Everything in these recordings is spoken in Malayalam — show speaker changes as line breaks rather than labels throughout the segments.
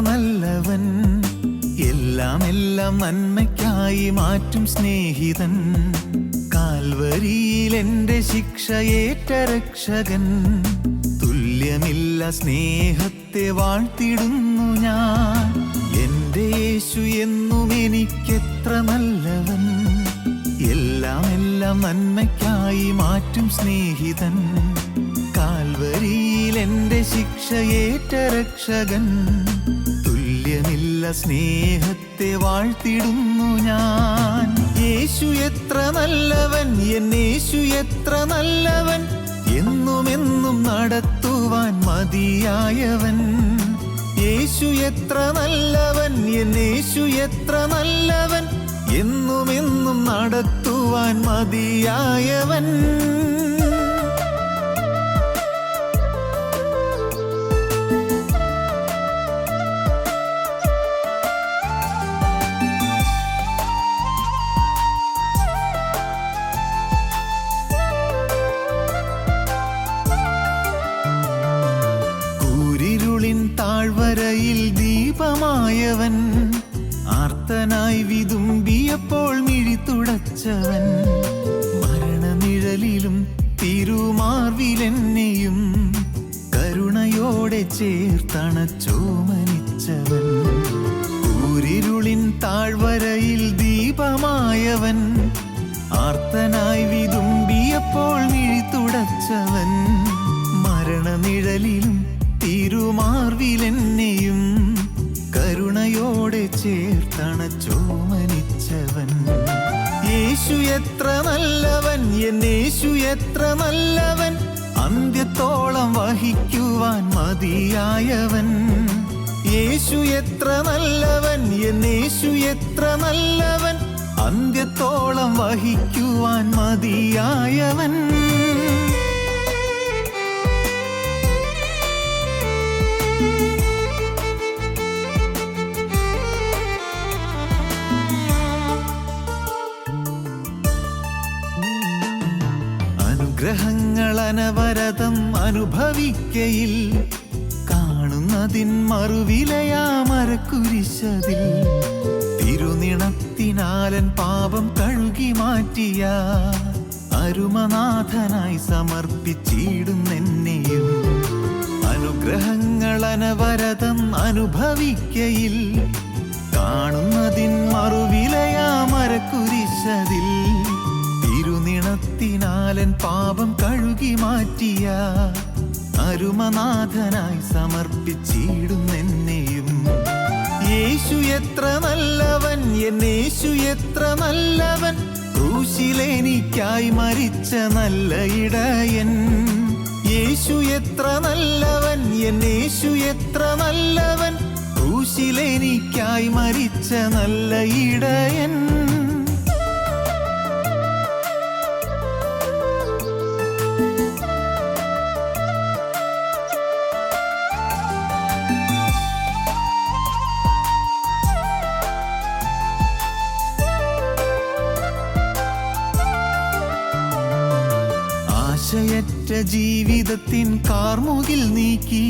നല്ലവൻ, എല്ലാം നന്മയ്ക്കായി മാറ്റും സ്നേഹിതൻ. കാൽവരിയിൽ എൻ്റെ ശിക്ഷയേറ്റ രക്ഷകൻ, തുല്യമില്ല സ്നേഹത്തെ വാഴ്ത്തിടുന്നു ഞാൻ. എൻ്റെ യേശു എന്നും എനിക്കെത്ര നല്ലവൻ, എല്ലാം നന്മയ്ക്കായി മാറ്റും സ്നേഹിതൻ. കാൽവരിയിൽ എൻ്റെ ശിക്ഷയേറ്റ രക്ഷകൻ, തുല്യമില്ല സ്നേഹത്തെ വാഴ്ത്തിടുന്നു ഞാൻ. യേശു എത്ര നല്ലവൻ, എന്നേശു എത്ര നല്ലവൻ, എന്നുമെന്നും നടത്തുവാൻ മതിയായവൻ. യേശു എത്ര നല്ലവൻ, എന്നേശു എത്ര നല്ലവൻ, എന്നുമെന്നും നടത്തുവാൻ മതിയായവൻ. താഴ്വരയിൽ ദീപമായവൻ, ആർത്തനായി വിതുമ്പിയപ്പോൾ മിഴി തുടച്ചവൻ. മരണനിഴലിലും തിരുമാർവിലെന്നെയും കരുണയോടെ ചേർത്തണച്ചോമനിച്ചവൻ. കൂരിരുളിൻ താഴ്വരയിൽ ദീപമായവൻ, ആർത്തനായി വിതുമ്പിയപ്പോൾ മിഴി തുടച്ചവൻ. മരണനിഴലിലും തിരുമാർവിലെന്നെയും കരുണയോടെ ചേർത്തണച്ചോമനിച്ചവൻ. യേശു എത്ര നല്ലവൻ, എന്നേശു എത്ര നല്ലവൻ, അന്ത്യത്തോളം വഹിക്കുവാൻ മതിയായവൻ. യേശു എത്ര നല്ലവൻ, എന്നേശു എത്ര നല്ലവൻ, അന്ത്യത്തോളം വഹിക്കുവാൻ മതിയായവൻ. അനുഗ്രഹങ്ങൾ അനവരതം അനുഭവിക്കയിൽ, കാണുന്നതിൻ മറുവിലയാമരക്കുരിശതിൽ. തിരുനിണത്തിനാലൻ പാപം കഴുകി മാറ്റിയ അരുമനാഥനായി സമർപ്പിച്ചിടുന്നെന്നെയും. അനുഗ്രഹങ്ങൾ അനവരതം അനുഭവിക്കയിൽ, കാണുന്നതിൻ മറുവിലയാമരക്കുരിശതിൽ. തിരുനിണത്തിനാലൻ പാപം കഴുകി മാറ്റിയ അരുമനാഥനായി സമർപ്പിച്ചിടുന്നെന്നെയും. യേശു എത്ര നല്ലവൻ, എന്നേശു എത്ര നല്ലവൻ, ക്രൂശിലെനിക്കായി മരിച്ച നല്ല ഇടയൻ. യേശു എത്ര നല്ലവൻ, എന്നേശു എത്ര നല്ലവൻ, ക്രൂശിലെനിക്കായി മരിച്ച നല്ല ഇടയൻ. ആശയറ്റ ജീവിതത്തിൻ കാർമുകിൽ നീക്കി,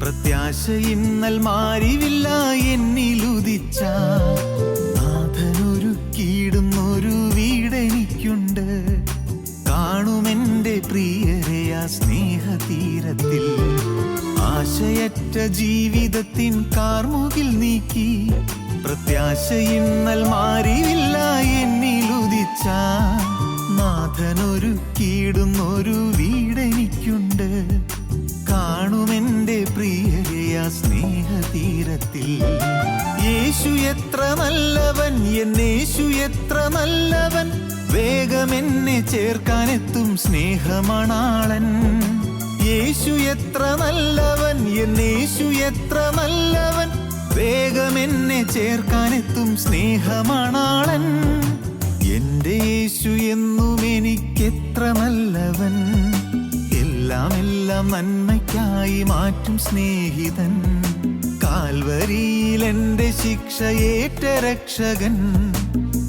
പ്രത്യാശ ഇന്നൽ മാറിവില്ല എന്നിലുദിച്ച നാഥനൊരുക്കിയിടുന്നൊരു വീടെനിക്കുണ്ട്. കാണുമെൻ്റെ പ്രിയരെ ആ സ്നേഹതീരത്തിൽ. ആശയറ്റ ജീവിതത്തിൻ കാർമുകിൽ നീക്കി, പ്രത്യാശ ഇന്നൽ മാറിവില്ല എന്നിലുദിച്ച നാഥനൊരുക്കിയിടുന്നൊരു വീടെനിക്കുണ്ട്. കാണുമെൻ്റെ പ്രിയരെ ആ സ്നേഹതീരത്തിൽ. യേശു എത്ര നല്ലവൻ, എന്നേശു എത്ര നല്ലവൻ, വേഗമെന്നെ ചേർക്കാനെത്തും സ്നേഹമണാളൻ. യേശു എത്ര നല്ലവൻ, എന്നേശു എത്ര നല്ലവൻ, വേഗമെന്നെ ചേർക്കാനെത്തും സ്നേഹമണാളൻ. എൻ്റെ യേശു എന്നും എനിക്കെത്ര നല്ലവൻ, എല്ലാം നന്മയ്ക്കായി മാറ്റും സ്നേഹിതൻ. കാൽവരിയിൽ എൻ്റെ ശിക്ഷയേറ്റ രക്ഷകൻ,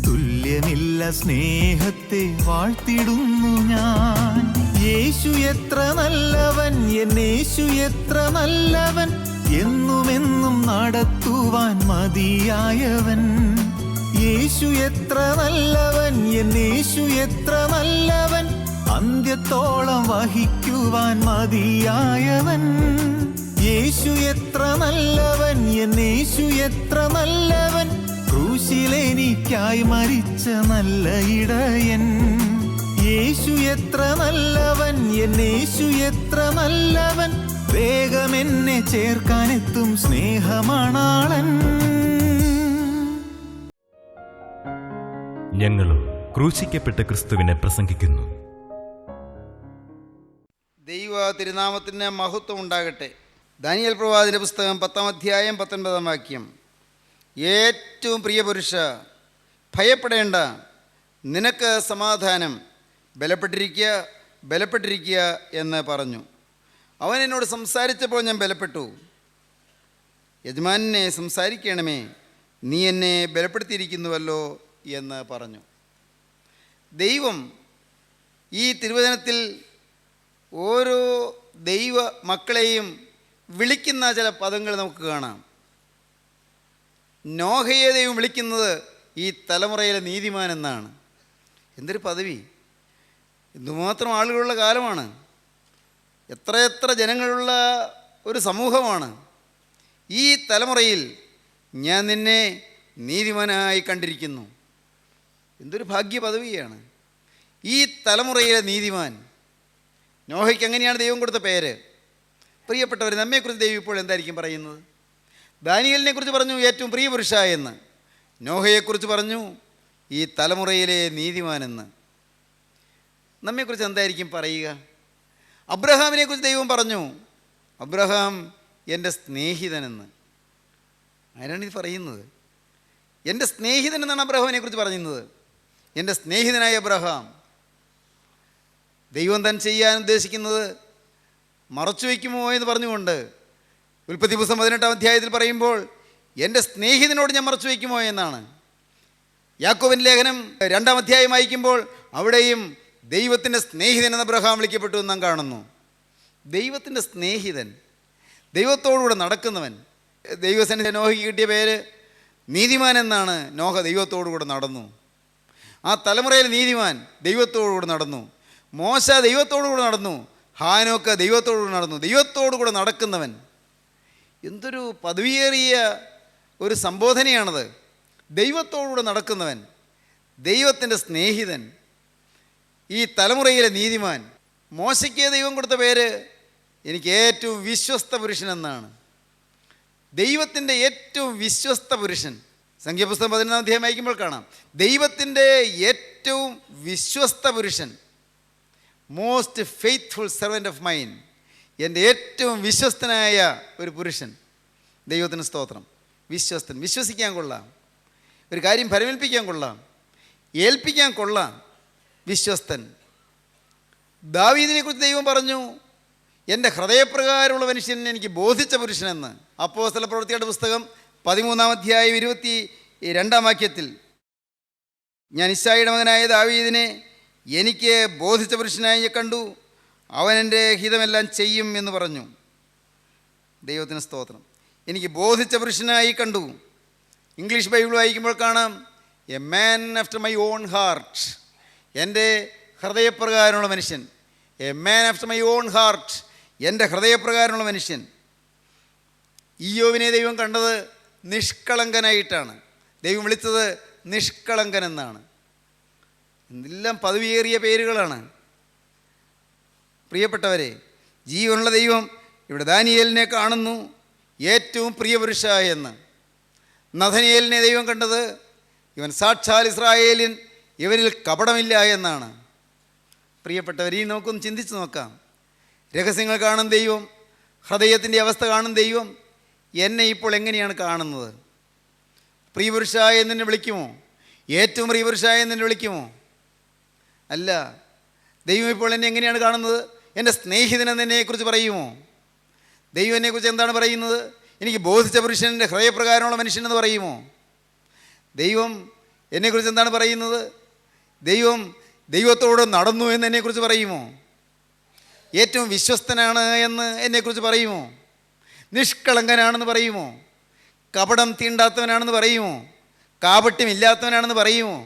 തുല്യമില്ല സ്നേഹത്തെ വാഴ്ത്തിടുന്നു ഞാൻ. യേശു എത്ര നല്ലവൻ, എന്നേശു എത്ര നല്ലവൻ, എന്നുമെന്നും നടത്തുവാൻ മതിയായവൻ. യേശു എത്ര നല്ലവൻ, എന്നേശു എത്ര നല്ലവൻ, അന്ത്യത്തോളം വഹിക്കുവാൻ മതിയായവൻ. യേശു എത്ര നല്ലവൻ, എന്നേശു എത്ര നല്ലവൻ, ക്രൂശിലെനിക്കായി മരിച്ച നല്ല ഇടയൻ. യേശു എത്ര നല്ലവൻ, എന്നേശു എത്ര നല്ലവൻ, വേഗം എന്നെ ചേർക്കാനെത്തും സ്നേഹമണാളൻ.
ഞങ്ങളും ക്രൂശിക്കപ്പെട്ട ക്രിസ്തുവിനെ പ്രസംഗിക്കുന്നു.
ദൈവ തിരുനാമത്തിന് മഹത്വം ഉണ്ടാകട്ടെ. ദാനിയേൽ പ്രവാചകന്റെ പുസ്തകം 10-ാം അധ്യായം 19-ാം വാക്യം. ഏറ്റവും പ്രിയ പുരുഷ, ഭയപ്പെടേണ്ട, നിനക്ക് സമാധാനം, ബലപ്പെട്ടിരിക്കുക, ബലപ്പെട്ടിരിക്കുക എന്ന് പറഞ്ഞു. അവൻ എന്നോട് സംസാരിച്ചപ്പോൾ ഞാൻ ബലപ്പെട്ടു. യജമാനെ സംസാരിക്കണമേ, നീ എന്നെ ബലപ്പെടുത്തിയിരിക്കുന്നുവല്ലോ എന്ന് പറഞ്ഞു. ദൈവം ഈ തിരുവചനത്തിൽ ഓരോ ദൈവ മക്കളെയും വിളിക്കുന്ന ചില പദങ്ങൾ നമുക്ക് കാണാം. നോഹയെ ദൈവം വിളിക്കുന്നത് ഈ തലമുറയിലെ നീതിമാൻ എന്നാണ്. എന്തൊരു പദവി! എന്തുമാത്രം ആളുകളുള്ള കാലമാണ്, എത്രയെത്ര ജനങ്ങളുള്ള ഒരു സമൂഹമാണ്. ഈ തലമുറയിൽ ഞാൻ നിന്നെ നീതിമാനായി കണ്ടിരിക്കുന്നു. എന്തൊരു ഭാഗ്യ പദവിയാണ് ഈ തലമുറയിലെ നീതിമാൻ. നോഹയ്ക്ക് അങ്ങനെയാണ് ദൈവം കൊടുത്ത പേര്. പ്രിയപ്പെട്ടവർ, നമ്മെക്കുറിച്ച് ദൈവം ഇപ്പോൾ എന്തായിരിക്കും പറയുന്നത്? ദാനിയേലിനെ കുറിച്ച് പറഞ്ഞു ഏറ്റവും പ്രിയ പുരുഷ എന്ന്. നോഹയെക്കുറിച്ച് പറഞ്ഞു ഈ തലമുറയിലെ നീതിമാനെന്ന്. നമ്മെക്കുറിച്ച് എന്തായിരിക്കും പറയുക? അബ്രഹാമിനെക്കുറിച്ച് ദൈവം പറഞ്ഞു അബ്രഹാം എൻ്റെ സ്നേഹിതനെന്ന്. ആരാണിത് പറയുന്നത്? എൻ്റെ സ്നേഹിതൻ എന്നാണ് അബ്രഹാമിനെ കുറിച്ച് പറയുന്നത്. എൻ്റെ സ്നേഹിതനായ അബ്രഹാം. ദൈവം താൻ ചെയ്യാൻ ഉദ്ദേശിക്കുന്നത് മറച്ചു വയ്ക്കുമോ എന്ന് പറഞ്ഞുകൊണ്ട് ഉൽപ്പത്തി പുസ്തകം 18-ാം അധ്യായത്തിൽ പറയുമ്പോൾ എൻ്റെ സ്നേഹിതനോട് ഞാൻ മറച്ചു വയ്ക്കുമോ എന്നാണ്. യാക്കോബിൻ്റെ ലേഖനം 2-ാം അധ്യായം വായിക്കുമ്പോൾ അവിടെയും ദൈവത്തിൻ്റെ സ്നേഹിതൻ എന്ന അബ്രഹാം വിളിക്കപ്പെട്ടു എന്ന് നാം കാണുന്നു. ദൈവത്തിൻ്റെ സ്നേഹിതൻ, ദൈവത്തോടുകൂടെ നടക്കുന്നവൻ. ദൈവസന്നിധി നോഹയ്ക്ക് കിട്ടിയ പേര് നീതിമാൻ എന്നാണ്. നോഹ ദൈവത്തോടുകൂടെ നടന്നു. ആ തലമുറയിലെ നീതിമാൻ ദൈവത്തോടുകൂടെ നടന്നു. മോശ ദൈവത്തോടുകൂടെ നടന്നു. ഹാനോക്ക് ദൈവത്തോടുകൂടെ നടന്നു. ദൈവത്തോടുകൂടെ നടക്കുന്നവൻ. എന്തൊരു പദവിയേറിയ ഒരു സംബോധനയാണത്. ദൈവത്തോടുകൂടെ നടക്കുന്നവൻ, ദൈവത്തിൻ്റെ സ്നേഹിതൻ, ഈ തലമുറയിലെ നീതിമാൻ. മോശയ്ക്ക് ദൈവം കൊടുത്ത പേര് എനിക്ക് ഏറ്റവും വിശ്വസ്ത പുരുഷൻ എന്നാണ്. ദൈവത്തിൻ്റെ ഏറ്റവും വിശ്വസ്ത പുരുഷൻ. സംഖ്യാപുസ്തകം 11-ാം അധ്യായം വായിക്കുമ്പോൾ കാണാം ദൈവത്തിൻ്റെ ഏറ്റവും വിശ്വസ്ത പുരുഷൻ. Most faithful servant of mine. എൻ്റെ ഏറ്റവും വിശ്വസ്തനായ ഒരു പുരുഷൻ. ദൈവത്തിന് സ്തോത്രം. വിശ്വസ്തൻ, വിശ്വസിക്കാൻ കൊള്ളാം, ഒരു കാര്യം ഫലമേൽപ്പിക്കാൻ കൊള്ളാം, ഏൽപ്പിക്കാൻ കൊള്ളാം. വിശ്വസ്തൻ. ദാവീദിനെ കുറിച്ച് ദൈവം പറഞ്ഞു എൻ്റെ ഹൃദയപ്രകാരമുള്ള മനുഷ്യൻ എനിക്ക് ബോധിച്ച പുരുഷനെന്ന്. അപ്പോസ്തല പ്രവൃത്തികളുടെ പുസ്തകം 13-ാം അധ്യായം 22-ാം വാക്യത്തിൽ ഞാൻ ഇശ്ശായിയുടെ മകനായ ദാവീദിനെ എനിക്ക് ബോധിച്ച പുരുഷനായി കണ്ടു, അവൻ എൻ്റെ ഹിതമെല്ലാം ചെയ്യും എന്ന് പറഞ്ഞു. ദൈവത്തിന് സ്തോത്രം. എനിക്ക് ബോധിച്ച പുരുഷനായി കണ്ടു. ഇംഗ്ലീഷ് ബൈബിൾ വായിക്കുമ്പോൾ കാണാം a man after my own heart. എൻ്റെ ഹൃദയപ്രകാരമുള്ള മനുഷ്യൻ. A man after my own heart. എൻ്റെ ഹൃദയപ്രകാരമുള്ള മനുഷ്യൻ. ഇയ്യോബിനെ ദൈവം കണ്ടത് നിഷ്കളങ്കനായിട്ടാണ്. ദൈവം വിളിച്ചത് നിഷ്കളങ്കൻ എന്നാണ്. എന്തെല്ലാം പദവിയേറിയ പേരുകളാണ്. പ്രിയപ്പെട്ടവരെ, ജീവനുള്ള ദൈവം ഇവിടെ ദാനിയേലിനെ കാണുന്നു ഏറ്റവും പ്രിയപുരുഷ എന്ന്. നഥനിയേലിനെ ദൈവം കണ്ടത് ഇവൻ സാക്ഷാൽ ഇസ്രായേലിൻ, ഇവനിൽ കപടമില്ല എന്നാണ്. പ്രിയപ്പെട്ടവർ, ഈ നമുക്കൊന്ന് ചിന്തിച്ച് നോക്കാം. രഹസ്യങ്ങൾ കാണും ദൈവം, ഹൃദയത്തിൻ്റെ അവസ്ഥ കാണും ദൈവം. എന്നെ ഇപ്പോൾ എങ്ങനെയാണ് കാണുന്നത്? പ്രിയപുരുഷായ എന്നെ വിളിക്കുമോ? ഏറ്റവും പ്രിയപുരുഷായ എന്നെ വിളിക്കുമോ? അല്ല. ദൈവം ഇപ്പോൾ എന്നെ എങ്ങനെയാണ് കാണുന്നത്? എൻ്റെ സ്നേഹിതനെന്ന് എന്നെക്കുറിച്ച് പറയുമോ? ദൈവം എന്നെക്കുറിച്ച് എന്താണ് പറയുന്നത്? എനിക്ക് ബോധിച്ച പുരുഷൻ്റെ ഹൃദയപ്രകാരമുള്ള മനുഷ്യനെന്ന് പറയുമോ? ദൈവം എന്നെക്കുറിച്ച് എന്താണ് പറയുന്നത്? ദൈവം ദൈവത്തോട് നടന്നു എന്ന് എന്നെക്കുറിച്ച് പറയുമോ? ഏറ്റവും വിശ്വസ്തനാണ് എന്ന് എന്നെക്കുറിച്ച് പറയുമോ? നിഷ്കളങ്കനാണെന്ന് പറയുമോ? കപടം തീണ്ടാത്തവനാണെന്ന് പറയുമോ? കാപട്യമില്ലാത്തവനാണെന്ന് പറയുമോ?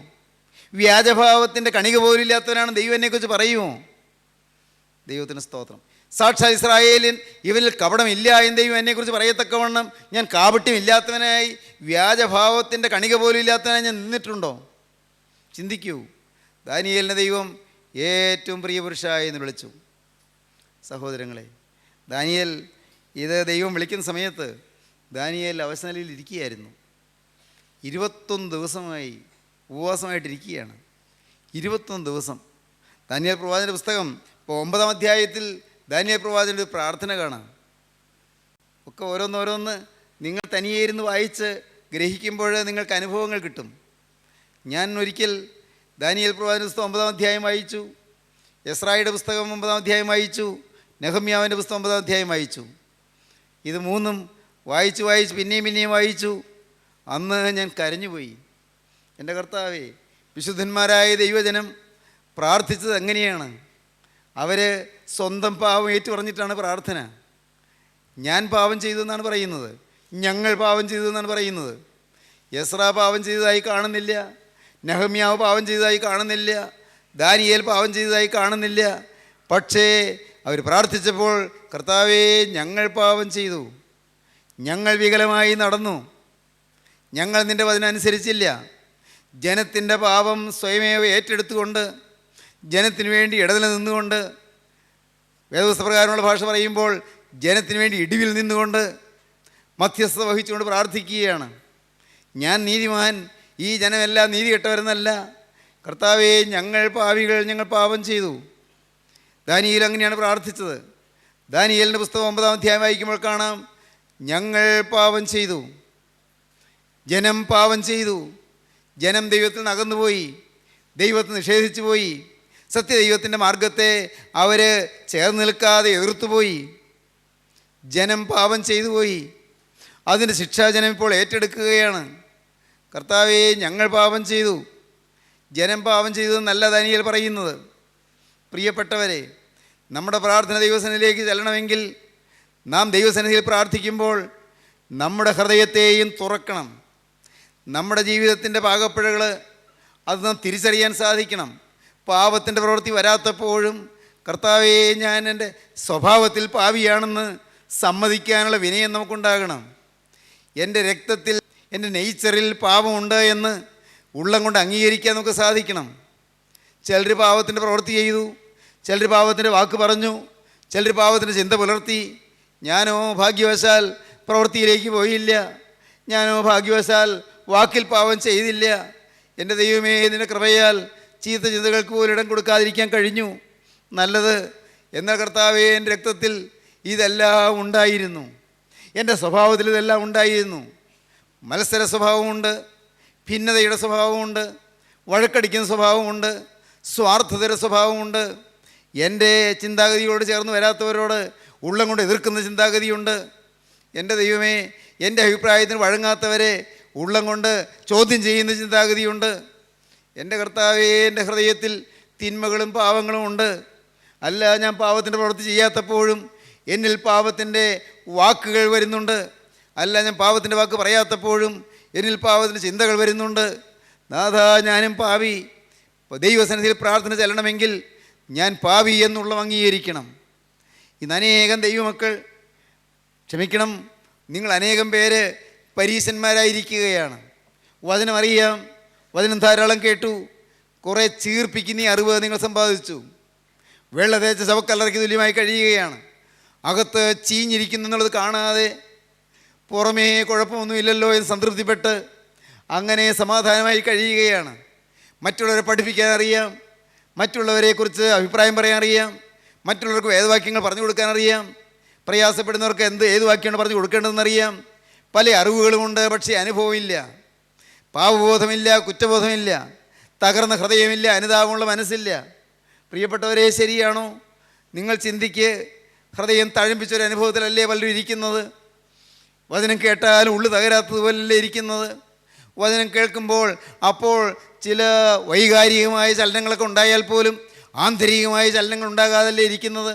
വ്യാജഭാവത്തിൻ്റെ കണിക പോലും ഇല്ലാത്തവനാണെന്ന് ദൈവം എന്നെക്കുറിച്ച് പറയുമോ? ദൈവത്തിന് സ്തോത്രം. സാക്ഷാൽ ഇസ്രായേലിൻ ഇവരിൽ കപടമില്ല എന്ന് ദൈവം എന്നെക്കുറിച്ച് പറയത്തക്കവണ്ണം ഞാൻ കാപട്യമില്ലാത്തവനായി വ്യാജഭാവത്തിൻ്റെ കണിക പോലും ഇല്ലാത്തവനായി ഞാൻ നിന്നിട്ടുണ്ടോ? ചിന്തിക്കൂ. ദാനിയേലിനെ ദൈവം ഏറ്റവും പ്രിയപുരുഷായി എന്ന് വിളിച്ചു. സഹോദരങ്ങളെ, ദാനിയേൽ ഇത് ദൈവം വിളിക്കുന്ന സമയത്ത് ദാനിയേൽ അവശനിലയിൽ ഇരിക്കുകയായിരുന്നു. 21 ദിവസമായി ഉപവാസമായിട്ടിരിക്കുകയാണ്. 21 ദിവസം. ദാനിയേൽ പ്രവാചകൻ്റെ പുസ്തകം ഇപ്പോൾ 9-ാം അധ്യായത്തിൽ ദാനിയേൽ പ്രവാചകൻ്റെ ഒരു പ്രാർത്ഥന കാണാം. ഒക്കെ ഓരോന്നോരോന്ന് നിങ്ങൾ തനിയെ ഇരുന്ന് വായിച്ച് ഗ്രഹിക്കുമ്പോൾ നിങ്ങൾക്ക് അനുഭവങ്ങൾ കിട്ടും. ഞാൻ ഒരിക്കൽ ദാനിയേൽ പ്രവാചകൻ്റെ പുസ്തകം 9-ാം അധ്യായം വായിച്ചു, എസ്രായുടെ പുസ്തകം 9-ാം അധ്യായം വായിച്ചു, നെഹമ്യാവിൻ്റെ പുസ്തകം 9-ാം അധ്യായം വായിച്ചു. ഇത് മൂന്നും വായിച്ച് പിന്നെയും വായിച്ചു. അന്ന് ഞാൻ കരഞ്ഞുപോയി. എൻ്റെ കർത്താവേ, വിശുദ്ധന്മാരായ ദൈവജനം പ്രാർത്ഥിച്ചത് എങ്ങനെയാണ്? അവർ സ്വന്തം പാവം ഏറ്റുപറഞ്ഞിട്ടാണ് പ്രാർത്ഥന. ഞാൻ പാവം ചെയ്തു എന്നാണ് പറയുന്നത്, ഞങ്ങൾ പാവം ചെയ്തു എന്നാണ് പറയുന്നത്. എസ്രാ പാവം ചെയ്തതായി കാണുന്നില്ല, നെഹമ്യാവ് പാവം ചെയ്തതായി കാണുന്നില്ല, ദാനിയേൽ പാവം ചെയ്തതായി കാണുന്നില്ല. പക്ഷേ അവർ പ്രാർത്ഥിച്ചപ്പോൾ, കർത്താവേ, ഞങ്ങൾ പാവം ചെയ്തു, ഞങ്ങൾ വികലമായി നടന്നു, ഞങ്ങൾ നിൻ്റെ വചനം അനുസരിച്ചില്ല. ജനത്തിൻ്റെ പാപം സ്വയമേവ ഏറ്റെടുത്തുകൊണ്ട്, ജനത്തിനു വേണ്ടി ഇടനില നിന്നുകൊണ്ട്, വേദപുസ്തകപ്രകാരമുള്ള ഭാഷ പറയുമ്പോൾ ജനത്തിനു വേണ്ടി ഇടിവിൽ നിന്നുകൊണ്ട് മധ്യസ്ഥത വഹിച്ചുകൊണ്ട് പ്രാർത്ഥിക്കുകയാണ്. ഞാൻ നീതിമാൻ, ഈ ജനമെല്ലാം നീതി കെട്ടവരെന്നല്ല. കർത്താവേ, ഞങ്ങൾ പാപികൾ, ഞങ്ങൾ പാപം ചെയ്തു. ദാനിയേൽ അങ്ങനെയാണ് പ്രാർത്ഥിച്ചത്. ദാനിയേലിൻ്റെ പുസ്തകം 9-ാം അധ്യായം വായിക്കുമ്പോൾ കാണാം, ഞങ്ങൾ പാപം ചെയ്തു, ജനം പാപം ചെയ്തു. ജനം ദൈവത്തിൽ നിന്ന് അകന്നുപോയി, ദൈവത്തെ നിഷേധിച്ചു പോയി, സത്യദൈവത്തിൻ്റെ മാർഗത്തെ അവർ ചേർന്ന് നിൽക്കാതെ എതിർത്തുപോയി. ജനം പാപം ചെയ്തു പോയി. അതിൻ്റെ ശിക്ഷ ജനം ഇപ്പോൾ ഏറ്റെടുക്കുകയാണ്. കർത്താവേ, ഞങ്ങൾ പാപം ചെയ്തു, ജനം പാപം ചെയ്തു എന്നല്ല ദാനിയേൽ പറയുന്നത്. പ്രിയപ്പെട്ടവരെ, നമ്മുടെ പ്രാർത്ഥന ദൈവസന്നിധിയിലേക്ക് ചെല്ലണമെങ്കിൽ നാം ദൈവസന്നിധിയിൽ പ്രാർത്ഥിക്കുമ്പോൾ നമ്മുടെ ഹൃദയത്തെയും തുറക്കണം. നമ്മുടെ ജീവിതത്തിൻ്റെ പാകപ്പിഴകൾ അത് നാം തിരിച്ചറിയാൻ സാധിക്കണം. പാപത്തിൻ്റെ പ്രവൃത്തി വരാത്തപ്പോഴും, കർത്താവേ, ഞാൻ എൻ്റെ സ്വഭാവത്തിൽ പാപിയാണെന്ന് സമ്മതിക്കാനുള്ള വിനയം നമുക്കുണ്ടാകണം. എൻ്റെ രക്തത്തിൽ, എൻ്റെ നേച്ചറിൽ പാപമുണ്ട് എന്ന് ഉള്ളം കൊണ്ട് അംഗീകരിക്കാൻ നമുക്ക് സാധിക്കണം. ചിലർ പാപത്തിൻ്റെ പ്രവൃത്തി ചെയ്തു, ചിലർ പാപത്തിൻ്റെ വാക്ക് പറഞ്ഞു, ചിലർ പാപത്തിൻ്റെ ചിന്ത പുലർത്തി. ഞാനോ ഭാഗ്യവശാൽ പ്രവൃത്തിയിലേക്ക് പോയില്ല, ഞാനോ ഭാഗ്യവശാൽ വാക്കിൽ പാപം ചെയ്തില്ല. എൻ്റെ ദൈവമേ, നിൻ്റെ കൃപയാൽ ചീത്ത ചിന്തകൾക്ക് പോലും ഇടം കൊടുക്കാതിരിക്കാൻ കഴിഞ്ഞു. നല്ലത്. എന്നാൽ കർത്താവേ, എൻ്റെ രക്തത്തിൽ ഇതെല്ലാം ഉണ്ടായിരുന്നു, എൻ്റെ സ്വഭാവത്തിൽ ഇതെല്ലാം ഉണ്ടായിരുന്നു. മത്സര സ്വഭാവമുണ്ട്, ഭിന്നതയുടെ സ്വഭാവമുണ്ട്, വഴക്കടിക്കുന്ന സ്വഭാവമുണ്ട്, സ്വാർത്ഥതയുടെ സ്വഭാവമുണ്ട്. എൻ്റെ ചിന്താഗതിയോട് ചേർന്ന് വരാത്തവരോട് ഉള്ളം കൊണ്ട് എതിർക്കുന്ന ചിന്താഗതിയുണ്ട്. എൻ്റെ ദൈവമേ, എൻ്റെ അഭിപ്രായത്തിന് വഴങ്ങാത്തവരെ ഉള്ളം കൊണ്ട് ചോദ്യം ചെയ്യുന്ന ചിന്താഗതിയുണ്ട്. എൻ്റെ കർത്താവേ, എൻ്റെ ഹൃദയത്തിൽ തിന്മകളും പാവങ്ങളും ഉണ്ട്. അല്ല, ഞാൻ പാപത്തിൻ്റെ പ്രവൃത്തി ചെയ്യാത്തപ്പോഴും എന്നിൽ പാപത്തിൻ്റെ വാക്കുകൾ വരുന്നുണ്ട്. അല്ല, ഞാൻ പാപത്തിൻ്റെ വാക്ക് പറയാത്തപ്പോഴും എന്നിൽ പാപത്തിൻ്റെ ചിന്തകൾ വരുന്നുണ്ട്. നാഥാ, ഞാനും പാപി. ദൈവസന്നിധിയിൽ പ്രാർത്ഥന ചെല്ലണമെങ്കിൽ ഞാൻ പാപി എന്നുള്ള അംഗീകരിക്കണം. ഇന്ന് അനേകം ദൈവമക്കൾ, ക്ഷമിക്കണം, നിങ്ങൾ അനേകം പേര് പരീശന്മാരായിരിക്കുകയാണ്. വചനം അറിയാം, വചനം ധാരാളം കേട്ടു, കുറേ ചീർപ്പിക്കുന്ന അറിവ് നിങ്ങൾ സമ്പാദിച്ചു. വെള്ള തേച്ച ശവക്കല്ലറയ്ക്ക് തുല്യമായി കഴിയുകയാണ്. അകത്ത് ചീഞ്ഞിരിക്കുന്നു എന്നുള്ളത് കാണാതെ പുറമേ കുഴപ്പമൊന്നുമില്ലല്ലോ എന്ന് സംതൃപ്തിപ്പെട്ട് അങ്ങനെ സമാധാനമായി കഴിയുകയാണ്. മറ്റുള്ളവരെ പഠിപ്പിക്കാൻ അറിയാം, മറ്റുള്ളവരെക്കുറിച്ച് അഭിപ്രായം പറയാൻ അറിയാം, മറ്റുള്ളവർക്ക് വേദവാക്യങ്ങൾ പറഞ്ഞു കൊടുക്കാൻ അറിയാം, പ്രയാസപ്പെടുന്നവർക്ക് ഏത് വാക്യമാണ് പറഞ്ഞു കൊടുക്കേണ്ടതെന്നറിയാം. പല അറിവുകളുമുണ്ട്, പക്ഷേ അനുഭവമില്ല, പാപബോധമില്ല, കുറ്റബോധമില്ല, തകർന്ന ഹൃദയമില്ല, അനുതാപമുള്ള മനസ്സില്ല. പ്രിയപ്പെട്ടവരെ, ശരിയാണോ? നിങ്ങൾ ചിന്തിക്ക്. ഹൃദയം തഴമ്പിച്ചൊരു അനുഭവത്തിലല്ലേ പലരും ഇരിക്കുന്നത്? വചനം കേട്ടാൽ ഉള്ളു തകരാത്തതുപോലല്ലേ ഇരിക്കുന്നത്? വചനം കേൾക്കുമ്പോൾ അപ്പോൾ ചില വൈകാരികമായ ചലനങ്ങളൊക്കെ ഉണ്ടായാൽ പോലും ആന്തരികമായ ചലനങ്ങൾ ഉണ്ടാകാതല്ലേ ഇരിക്കുന്നത്?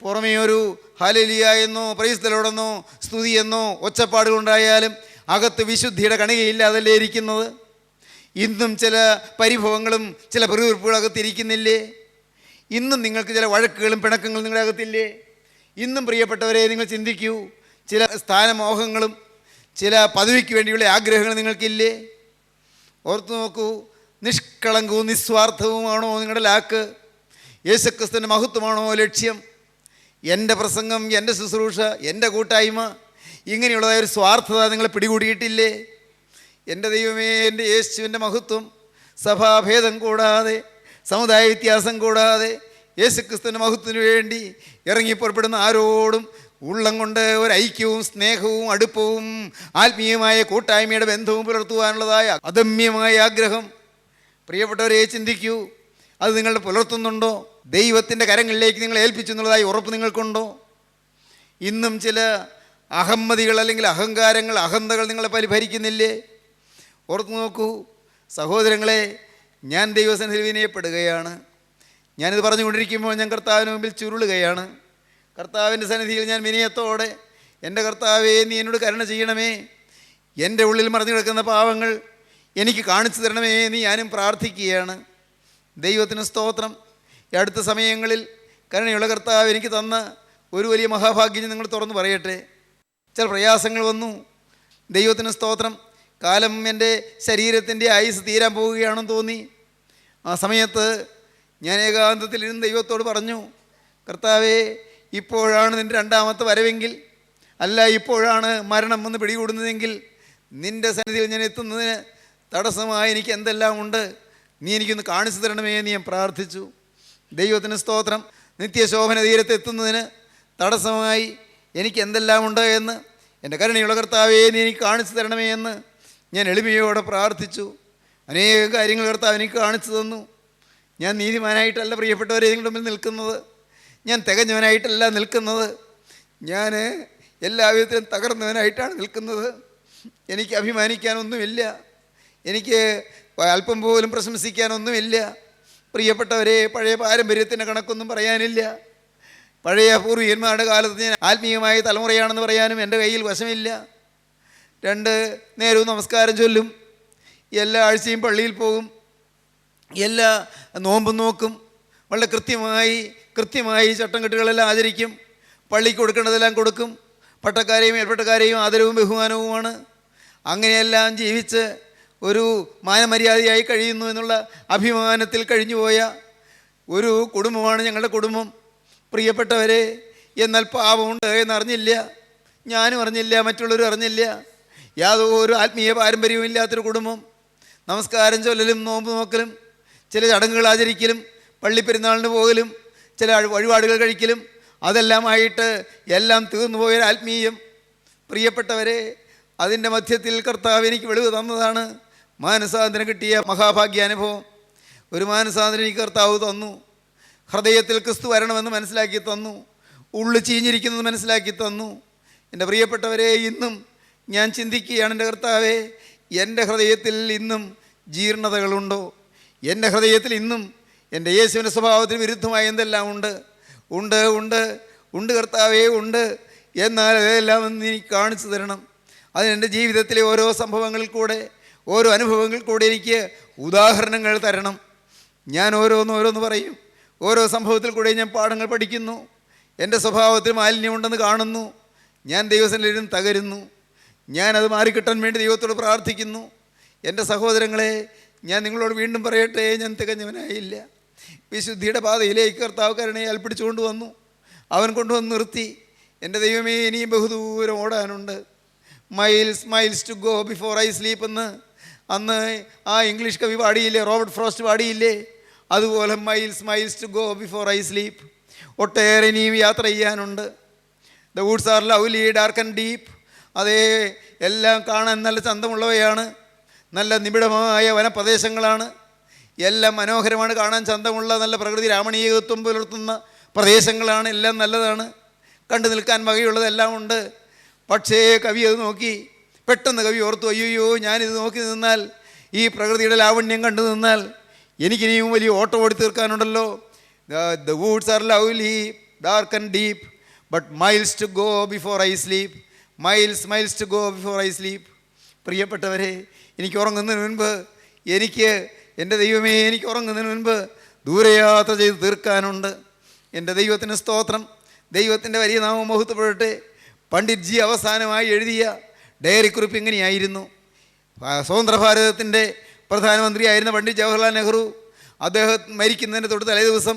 പുറമേ ഒരു ഹല്ലേലൂയ എന്നോ പ്രൈസ് ദി ലോർഡ് എന്നോ സ്തുതി എന്നോ ഒച്ചപ്പാടുകളുണ്ടായാലും അകത്ത് വിശുദ്ധിയുടെ കണികയില്ലാതല്ലേ ഇരിക്കുന്നത്? ഇന്നും ചില പരിഭവങ്ങളും ചില പെറുവിറുപ്പുകളും അകത്തിരിക്കുന്നില്ലേ? ഇന്നും നിങ്ങൾക്ക് ചില വഴക്കുകളും പിണക്കങ്ങളും നിങ്ങളുടെ അകത്തില്ലേ? ഇന്നും പ്രിയപ്പെട്ടവരെ നിങ്ങൾ ചിന്തിക്കൂ, ചില സ്ഥാനമോഹങ്ങളും ചില പദവിക്ക് വേണ്ടിയുള്ള ആഗ്രഹങ്ങൾ നിങ്ങൾക്കില്ലേ? ഓർത്തു നോക്കൂ, നിഷ്കളങ്കവും നിസ്വാർത്ഥവുമാണോ നിങ്ങളുടെ ലാക്ക്? യേശുക്രിസ്തുവിൻ്റെ മഹത്വമാണോ ലക്ഷ്യം? എൻ്റെ പ്രസംഗം, എൻ്റെ ശുശ്രൂഷ, എൻ്റെ കൂട്ടായ്മ, ഇങ്ങനെയുള്ളതായ ഒരു സ്വാർത്ഥത നിങ്ങളെ പിടികൂടിയിട്ടില്ലേ? എൻ്റെ ദൈവമേ, എൻ്റെ യേശുവിൻ്റെ മഹത്വം സഭാഭേദം കൂടാതെ സമുദായ വ്യത്യാസം കൂടാതെ യേശുക്രിസ്തുവിൻ്റെ മഹത്വത്തിന് വേണ്ടി ഇറങ്ങിപ്പുറപ്പെടുന്ന ആരോടും ഉള്ളം കൊണ്ട് ഒരു ഐക്യവും സ്നേഹവും അടുപ്പവും ആത്മീയമായ കൂട്ടായ്മയുടെ ബന്ധവും പുലർത്തുവാനുള്ളതായ അദമ്യമായ ആഗ്രഹം പ്രിയപ്പെട്ടവരെ ചിന്തിക്കൂ. അത് നിങ്ങൾ പുലർത്തുന്നുണ്ടോ? ദൈവത്തിൻ്റെ കരങ്ങളിലേക്ക് നിങ്ങൾ ഏൽപ്പിച്ചു എന്നുള്ളതായി ഉറപ്പ് നിങ്ങൾക്കുണ്ടോ? ഇന്നും ചില അഹമ്മതികൾ അല്ലെങ്കിൽ അഹങ്കാരങ്ങൾ, അഹന്തകൾ നിങ്ങളെ പരിഭരിക്കുന്നില്ലേ? ഓർത്തു നോക്കൂ സഹോദരങ്ങളെ, ഞാൻ ദൈവസന്നിധിയിൽ വിനയപ്പെടുകയാണ്. ഞാനിത് പറഞ്ഞുകൊണ്ടിരിക്കുമ്പോൾ ഞാൻ കർത്താവിന് മുമ്പിൽ ചുരുളുകയാണ്. കർത്താവിൻ്റെ സന്നിധിയിൽ ഞാൻ വിനയത്തോടെ, എൻ്റെ കർത്താവേ, നീ എന്നോട് കരുണ ചെയ്യണമേ, എൻ്റെ ഉള്ളിൽ മറഞ്ഞു കിടക്കുന്ന പാവങ്ങൾ എനിക്ക് കാണിച്ചു തരണമേ എന്ന് ഞാനും പ്രാർത്ഥിക്കുകയാണ്. ദൈവത്തിന് സ്തോത്രം. ഈ അടുത്ത സമയങ്ങളിൽ കരുണയുള്ള കർത്താവ് എനിക്ക് തന്ന ഒരു വലിയ മഹാഭാഗ്യം നിങ്ങൾ തുറന്നു പറയട്ടെ. ചില പ്രയാസങ്ങൾ വന്നു. ദൈവത്തിന് സ്തോത്രം. കാലം എൻ്റെ ശരീരത്തിൻ്റെ ആയുസ് തീരാൻ പോവുകയാണെന്ന് തോന്നി. ആ സമയത്ത് ഞാൻ ഏകാന്തത്തിലിരുന്ന് ദൈവത്തോട് പറഞ്ഞു, കർത്താവേ, ഇപ്പോഴാണ് നിൻ്റെ രണ്ടാമത്തെ വരവെങ്കിൽ, അല്ല ഇപ്പോഴാണ് മരണം വന്ന് പിടികൂടുന്നതെങ്കിൽ, നിൻ്റെ സന്നിധിയിൽ ഞാൻ എത്തുന്നതിന് തടസ്സമായി എനിക്ക് എന്തെല്ലാം ഉണ്ട്, നീ എനിക്കൊന്ന് കാണിച്ചു തരണമേ എന്ന് ഞാൻ പ്രാർത്ഥിച്ചു. ദൈവത്തിന് സ്തോത്രം. നിത്യശോഭന തീരത്ത് എത്തുന്നതിന് തടസ്സമായി എനിക്ക് എന്തെല്ലാം ഉണ്ട് എന്ന് എൻ്റെ കരുണയുള്ള കർത്താവേ, നീ എനിക്ക് കാണിച്ചു തരണമേ എന്ന് ഞാൻ എളിമയോടെ പ്രാർത്ഥിച്ചു. അനേകം കാര്യങ്ങൾ കർത്താവ് എനിക്ക് കാണിച്ചു തന്നു. ഞാൻ നീതിമാനായിട്ടല്ല പ്രിയപ്പെട്ടവരെ നിങ്ങളുടെ മുമ്പിൽ നിൽക്കുന്നത്, ഞാൻ തികഞ്ഞവനായിട്ടല്ല നിൽക്കുന്നത്, ഞാൻ എല്ലാ വിധത്തിലും തകർന്നവനായിട്ടാണ് നിൽക്കുന്നത്. എനിക്ക് അഭിമാനിക്കാനൊന്നുമില്ല, എനിക്ക് അല്പം പോലും പ്രശംസിക്കാനൊന്നുമില്ല. പ്രിയപ്പെട്ടവരെ, പഴയ പാരമ്പര്യത്തിൻ്റെ കണക്കൊന്നും പറയാനില്ല. പഴയ പൂർവികന്മാരുടെ കാലത്ത് ഞാൻ ആത്മീയമായ തലമുറയാണെന്ന് പറയാനും എൻ്റെ കയ്യിൽ വശമില്ല. 2 നേരവും നമസ്കാരം ചൊല്ലും, എല്ലാ ആഴ്ചയും പള്ളിയിൽ പോകും, എല്ലാ നോമ്പും നോക്കും, വളരെ കൃത്യമായി ചട്ടംകെട്ടുകളെല്ലാം ആചരിക്കും, പള്ളിക്ക് കൊടുക്കേണ്ടതെല്ലാം കൊടുക്കും, പട്ടക്കാരെയും മേൽപ്പട്ടക്കാരെയും ആദരവും ബഹുമാനവുമാണ്. അങ്ങനെയെല്ലാം ജീവിച്ച് ഒരു മാനമര്യാദയായി കഴിയുന്നു എന്നുള്ള അഭിമാനത്തിൽ കഴിഞ്ഞുപോയ ഒരു കുടുംബമാണ് ഞങ്ങളുടെ കുടുംബം. പ്രിയപ്പെട്ടവരെ, എന്നാൽ പാപമുണ്ട് എന്നറിഞ്ഞില്ല, ഞാനും അറിഞ്ഞില്ല, മറ്റുള്ളവരും അറിഞ്ഞില്ല. യാതൊരു ആത്മീയ പാരമ്പര്യവും ഇല്ലാത്തൊരു കുടുംബം. നമസ്കാരം ചൊല്ലലും നോമ്പ് നോക്കലും ചില ചടങ്ങുകൾ ആചരിക്കലും പള്ളിപ്പെരുന്നാളിന് പോകലും ചില വഴിപാടുകൾ കഴിക്കലും അതെല്ലാമായിട്ട് എല്ലാം തീർന്നു പോയൊരു ആത്മീയം. പ്രിയപ്പെട്ടവരെ, അതിൻ്റെ മധ്യത്തിൽ കർത്താവ് എനിക്ക് വെളിവ് തന്നതാണ് മാനസാന്തരം കിട്ടിയ മഹാഭാഗ്യാനുഭവം. ഒരു മാനസാന്തരം എനിക്ക് കർത്താവ് തന്നു. ഹൃദയത്തിൽ ക്രിസ്തു വരണമെന്ന് മനസ്സിലാക്കി തന്നു, ഉള്ളു ചീഞ്ഞിരിക്കുന്നത് മനസ്സിലാക്കി തന്നു. എൻ്റെ പ്രിയപ്പെട്ടവരെ, ഇന്നും ഞാൻ ചിന്തിക്കുകയാണ്, എൻ്റെ കർത്താവേ, എൻ്റെ ഹൃദയത്തിൽ ഇന്നും ജീർണതകളുണ്ടോ? എൻ്റെ ഹൃദയത്തിൽ ഇന്നും എൻ്റെ യേശുവിൻ്റെ സ്വഭാവത്തിന് വിരുദ്ധമായ എന്തെല്ലാം ഉണ്ട്? ഉണ്ട് ഉണ്ട് ഉണ്ട് കർത്താവേ, ഉണ്ട്. എന്നാൽ അതെല്ലാം ഒന്ന് എനിക്ക് കാണിച്ചു തരണം. അതിനെൻ്റെ ജീവിതത്തിലെ ഓരോ സംഭവങ്ങളിൽ കൂടെ, ഓരോ അനുഭവങ്ങളിൽ കൂടെ എനിക്ക് ഉദാഹരണങ്ങൾ തരണം. ഞാൻ ഓരോന്ന് പറയും. ഓരോ സംഭവത്തിൽ കൂടെ ഞാൻ പാഠങ്ങൾ പഠിക്കുന്നു. എൻ്റെ സ്വഭാവത്തിൽ മാലിന്യമുണ്ടെന്ന് കാണുന്നു. ഞാൻ ദൈവസന്നിധിയിൽ തകരുന്നു. ഞാനത് മാറിക്കിട്ടാൻ വേണ്ടി ദൈവത്തോട് പ്രാർത്ഥിക്കുന്നു. എൻ്റെ സഹോദരങ്ങളെ, ഞാൻ നിങ്ങളോട് വീണ്ടും പറയട്ടെ, ഞാൻ തികഞ്ഞവനായില്ല. വിശുദ്ധിയുടെ പാതയിലേക്ക് കർത്താവ് കരുണയാൽ പിടിച്ചുകൊണ്ട് വന്നു. അവൻ കൊണ്ടുവന്ന് നിർത്തി. എൻ്റെ ദൈവമേ, ഇനിയും ബഹുദൂരം ഓടാനുണ്ട്. Miles to go before I sleep എന്ന് അന്ന് ആ ഇംഗ്ലീഷ് കവി പാടിയില്ലേ, റോബർട്ട് ഫ്രോസ്റ്റ് പാടിയില്ലേ? അതുപോലെ miles to go before I sleep. ഒട്ടേറെ ഇനിയും യാത്ര ചെയ്യാനുണ്ട്. The woods are lovely dark and deep. അതേ, എല്ലാം കാണാൻ നല്ല ചന്തമുള്ളവയാണ്. നല്ല നിബിഡമായ വനപ്രദേശങ്ങളാണ്. എല്ലാം മനോഹരമാണ്, കാണാൻ ചന്തമുള്ള നല്ല പ്രകൃതി രാമണീയത്വം പുലർത്തുന്ന പ്രദേശങ്ങളാണ്. എല്ലാം നല്ലതാണ്, കണ്ടു നിൽക്കാൻ വകയുള്ളതെല്ലാം ഉണ്ട്. പക്ഷേ കവി അത് നോക്കി, പെട്ടെന്ന് കവി ഓർത്തു, അയ്യോ, ഞാനിത് നോക്കി നിന്നാൽ, ഈ പ്രകൃതിയുടെ ലാവണ്യം കണ്ടു നിന്നാൽ എനിക്കിനിയും വലിയ ഓട്ടം ഓടി തീർക്കാനുണ്ടല്ലോ. The woods are lovely dark and deep, but miles to go before I sleep. Miles to go before I sleep. പ്രിയപ്പെട്ടവരെ, എനിക്ക് ഉറങ്ങുന്നതിന് മുൻപ് എൻ്റെ ദൈവമേ, എനിക്ക് ഉറങ്ങുന്നതിന് മുൻപ് ദൂരയാത്ര ചെയ്ത് തീർക്കാനുണ്ട്. എൻ്റെ ദൈവത്തിന് സ്തോത്രം. ദൈവത്തിൻ്റെ വലിയ നാമം മഹത്വപ്പെടട്ടെ. പണ്ഡിറ്റ് ജി അവസാനമായി എഴുതിയ ഡയറി കുറിപ്പ് ഇങ്ങനെയായിരുന്നു. സ്വതന്ത്ര ഭാരതത്തിൻ്റെ പ്രധാനമന്ത്രിയായിരുന്ന പണ്ഡിറ്റ് ജവഹർലാൽ നെഹ്റു അദ്ദേഹം മരിക്കുന്നതിന് തൊട്ട് തലേ ദിവസം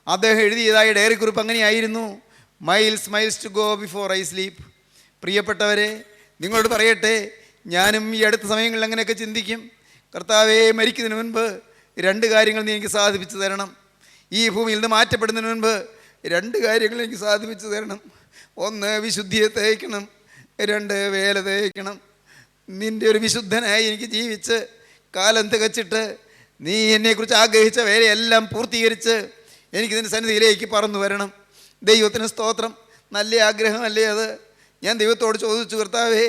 അദ്ദേഹം എഴുതിയതായ ഡയറി കുറിപ്പ് അങ്ങനെയായിരുന്നു: miles to go before I sleep. പ്രിയപ്പെട്ടവരെ, നിങ്ങളോട് പറയട്ടെ, ഞാനും ഈ അടുത്ത സമയങ്ങളിൽ അങ്ങനെയൊക്കെ ചിന്തിക്കും. കർത്താവേ, മരിക്കുന്നതിന് മുൻപ് 2 കാര്യങ്ങൾ നീ എനിക്ക് സാധിപ്പിച്ചു തരണം. ഈ ഭൂമിയിൽ നിന്ന് മാറ്റപ്പെടുന്നതിന് മുൻപ് 2 കാര്യങ്ങൾ എനിക്ക് സാധിപ്പിച്ചു തരണം. 1, വിശുദ്ധിയെ തേക്കണം. 2, വേല തേക്കണം. നിൻ്റെ ഒരു വിശുദ്ധനായി എനിക്ക് ജീവിച്ച് കാലം തികച്ചിട്ട് നീ എന്നെക്കുറിച്ച് ആഗ്രഹിച്ച വേലയെല്ലാം പൂർത്തീകരിച്ച് എനിക്ക് നിൻ്റെ സന്നിധിയിലേക്ക് പറന്നു വരണം. ദൈവത്തിന് സ്തോത്രം. നല്ല ആഗ്രഹമല്ലേ അത്? ഞാൻ ദൈവത്തോട് ചോദിച്ചു, കർത്താവേ,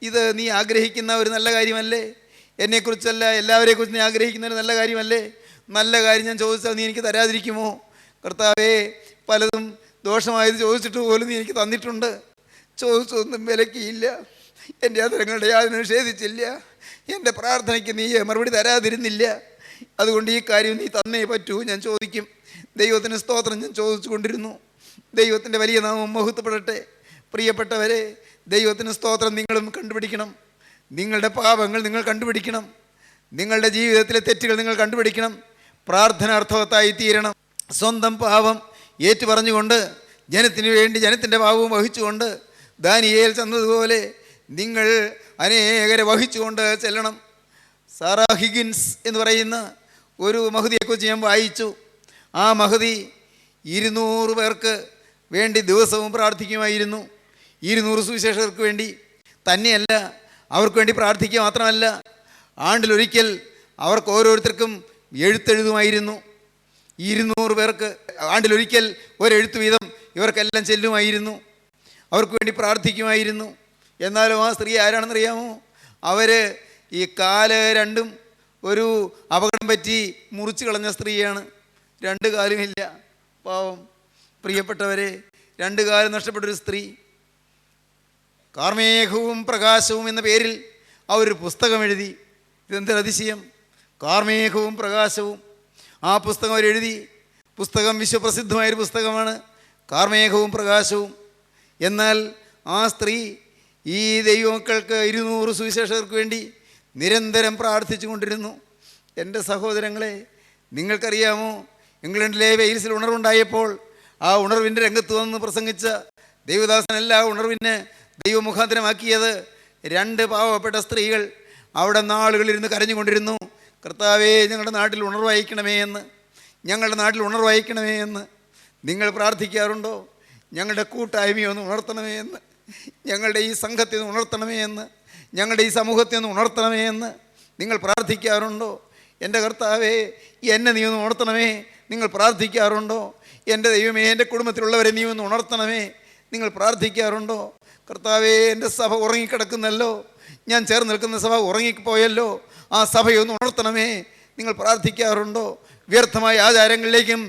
ഇത് നീ ആഗ്രഹിക്കുന്ന ഒരു നല്ല കാര്യമല്ലേ? എന്നെക്കുറിച്ചല്ല, എല്ലാവരെക്കുറിച്ച് നീ ആഗ്രഹിക്കുന്ന ഒരു നല്ല കാര്യമല്ലേ? നല്ല കാര്യം ഞാൻ ചോദിച്ചാൽ നീ എനിക്ക് തരാതിരിക്കുമോ? കർത്താവേ, പലതും ദോഷമായത് ചോദിച്ചിട്ട് പോലും നീ എനിക്ക് തന്നിട്ടുണ്ട്. ചോദിച്ചൊന്നും വിലക്കിയില്ല. എൻ്റെ ആദരങ്ങളുടെ യാതൊന്നും നിഷേധിച്ചില്ല. എൻ്റെ പ്രാർത്ഥനയ്ക്ക് നീ മറുപടി തരാതിരുന്നില്ല. അതുകൊണ്ട് ഈ കാര്യം നീ തന്നേ പറ്റൂ. ഞാൻ ചോദിക്കും. ദൈവത്തിന് സ്തോത്രം. ഞാൻ ചോദിച്ചു കൊണ്ടിരുന്നു. ദൈവത്തിൻ്റെ വലിയ നാമം മഹത്വപ്പെടട്ടെ. പ്രിയപ്പെട്ടവരെ, ദൈവത്തിന് സ്തോത്രം. നിങ്ങളും കണ്ടുപിടിക്കണം. നിങ്ങളുടെ പാപങ്ങൾ നിങ്ങൾ കണ്ടുപിടിക്കണം. നിങ്ങളുടെ ജീവിതത്തിലെ തെറ്റുകൾ നിങ്ങൾ കണ്ടുപിടിക്കണം. പ്രാർത്ഥനാർത്ഥവത്തായി തീരണം. സ്വന്തം പാപം ഏറ്റുപറഞ്ഞുകൊണ്ട് ജനത്തിന് വേണ്ടി ജനത്തിൻ്റെ പാപവും വഹിച്ചുകൊണ്ട് ദാനിയേൽ ചെന്നതുപോലെ നിങ്ങൾ അനേകരെ വഹിച്ചുകൊണ്ട് ചെല്ലണം. സാറാ ഹിഗിൻസ് എന്ന് പറയുന്ന ഒരു മഹതിയെക്കുറിച്ച് ഞാൻ വായിച്ചു. ആ മഹതി 200 പേർക്ക് വേണ്ടി ദിവസവും പ്രാർത്ഥിക്കുമായിരുന്നു. 200 സുവിശേഷകർക്ക് വേണ്ടി തന്നെയല്ല, അവർക്ക് വേണ്ടി പ്രാർത്ഥിക്കുക മാത്രമല്ല, ആണ്ടിലൊരിക്കൽ അവർക്ക് ഓരോരുത്തർക്കും എഴുത്തെഴുതുമായിരുന്നു. 200 പേർക്ക് ആണ്ടിലൊരിക്കൽ ഒരെഴുത്ത് വീതം ഇവർക്കെല്ലാം ചെല്ലുമായിരുന്നു. അവർക്ക് വേണ്ടി പ്രാർത്ഥിക്കുമായിരുന്നു. എന്നാലും ആ സ്ത്രീ ആരാണെന്നറിയാമോ? അവർ ഈ കാല് 2 ഒരു അപകടം പറ്റി മുറിച്ച് കളഞ്ഞ സ്ത്രീയാണ്. 2 കാലുമില്ല. പാവം. പ്രിയപ്പെട്ടവരെ, 2 കാലം നഷ്ടപ്പെട്ടൊരു സ്ത്രീ. കാർമേഘവും പ്രകാശവും എന്ന പേരിൽ അവരൊരു പുസ്തകം എഴുതി. ഇതെന്തൊരു അതിശയം! കാർമേഘവും പ്രകാശവും. ആ പുസ്തകം അവരെഴുതി. പുസ്തകം വിശ്വപ്രസിദ്ധമായൊരു പുസ്തകമാണ്, കാർമേഘവും പ്രകാശവും. എന്നാൽ ആ സ്ത്രീ ഈ ദൈവമക്കൾക്ക് 200 സുവിശേഷകർക്ക് വേണ്ടി നിരന്തരം പ്രാർത്ഥിച്ചു കൊണ്ടിരുന്നു. എൻ്റെ സഹോദരങ്ങളെ, നിങ്ങൾക്കറിയാമോ, ഇംഗ്ലണ്ടിലെ വെയിൽസിൽ ഉണർവുണ്ടായപ്പോൾ ആ ഉണർവിൻ്റെ രംഗത്ത് വന്ന് പ്രസംഗിച്ച ദൈവദാസനല്ല ഉണർവിനെ ദൈവമുഖാന്തരമാക്കിയത് 2 പാവപ്പെട്ട സ്ത്രീകൾ അവിടെ നാളുകളിരുന്ന് കരഞ്ഞുകൊണ്ടിരുന്നു. കർത്താവേ, ഞങ്ങളുടെ നാട്ടിൽ ഉണർവയക്കണമേ എന്ന്, ഞങ്ങളുടെ നാട്ടിൽ ഉണർവയക്കണമേ എന്ന്. നിങ്ങൾ പ്രാർത്ഥിക്കാറുണ്ടോ? ഞങ്ങളുടെ കൂട്ടായ്മയെ ഒന്ന് ഉണർത്തണമേ എന്ന്, ഞങ്ങളുടെ ഈ സംഘത്തെ ഒന്ന് ഉണർത്തണമേ എന്ന്, ഞങ്ങളുടെ ഈ സമൂഹത്തെ ഒന്ന് ഉണർത്തണമേ എന്ന് നിങ്ങൾ പ്രാർത്ഥിക്കാറുണ്ടോ? എൻ്റെ കർത്താവേ, എന്നെ നീ ഒന്ന് ഉണർത്തണമേ നിങ്ങൾ പ്രാർത്ഥിക്കാറുണ്ടോ? എൻ്റെ ദൈവമേ, എൻ്റെ കുടുംബത്തിലുള്ളവരെ നീ ഒന്ന് ഉണർത്തണമേ നിങ്ങൾ പ്രാർത്ഥിക്കാറുണ്ടോ? കർത്താവേ, എൻ്റെ സഭ ഉറങ്ങിക്കിടക്കുന്നല്ലോ, ഞാൻ ചേർന്ന് നിൽക്കുന്ന സഭ ഉറങ്ങിപ്പോയല്ലോ, ആ സഭയൊന്ന് ഉണർത്തണമേ നിങ്ങൾ പ്രാർത്ഥിക്കാറുണ്ടോ? വ്യർത്ഥമായ ആചാരങ്ങളിലേക്കും